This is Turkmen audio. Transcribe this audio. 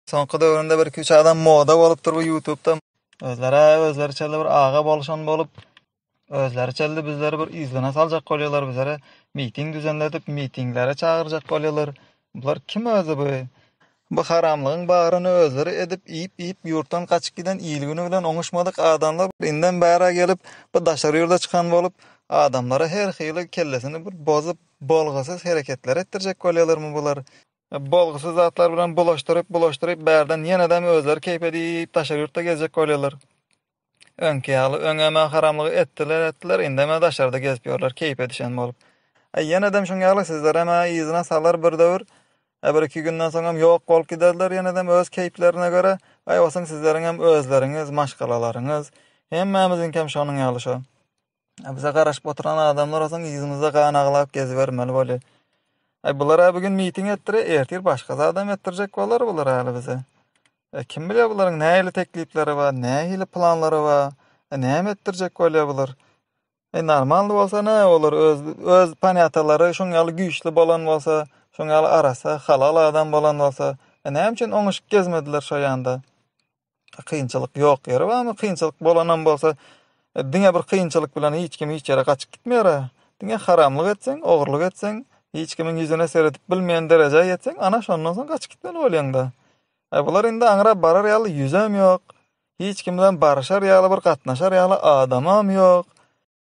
Soňky döwründe bir üç adam moda bolup dur bu YouTube'da. Özleri çelde bir ağa bolşan bolup, özleri çelde bizleri bir izlene saljak bolýarlar bizlere. Miting düzenledip mitinglere çağırjak bolýarlar. Bular kim özü bu? Bu haramlygyň bagyryny özleri edip iyip ýurtdan kaçyp giden iýilgini bilen oňuşmadyk adamlar inden bära gelip bu daşary ýurda çykan bolup adamlara her hyly kellesini bir bozup bolgasyz hereketler etdirjek bolýarlarmy bular? Bolgasyz zatlar bilen bulaşdyryp bärden ýene-de özleri keyp edip daşary ýurtda gezjek bolýarlar. Öňki öňeme haramlygy etdiler, indeme daşarda gezip ýörler, keyp edişen bolup. Ýene-de şoňa sizler ama ýyzyna salar bir döwür. Bir iki günden soňra ýok bolup giderler ýene-de öz keyplerine göre. Aýwasaň sizleriň hem özleriňiz, maşgalalaryňyz, hemmämiziň hem şonuň ýalyşy. Bize garaşyp oturan adamlar olsaň ýyzymyzda ganaglap gezip bermeli bolýar. Bulara bugün miting etdire, ertir başga adam etdirjek bolar bular hali bize. Kim bilýär bularyň nähili teklipleri bar, nähili planlary bar, näme etdirjek bolýar bular. Normal bolsa ne olur, öz panyataları şoňaly güýçli bolan bolsa, şoňaly arasa halal adam bolan bolsa, näme üçin oňuşyp gezmediler şo ýanda? Kynçylyk ýok ýeri barmy? Kynçylyk bolanam bolsa, diňe bir kynçylyk bilen hiç kim hiç ýere kaçyp gitmeýär. Diňe haramlyk etseň, ogurlyk etseň, hiç kimin ýüzüne seredip bilmeýän derejä ýetseň, ana şondan soň kaçyp gitmeli bolýan-da. Bular indi aňra barar ýaly ýüzem ýok. Hiç kim bilen barışar ýaly bir gatnaşar ýaly adamam ýok.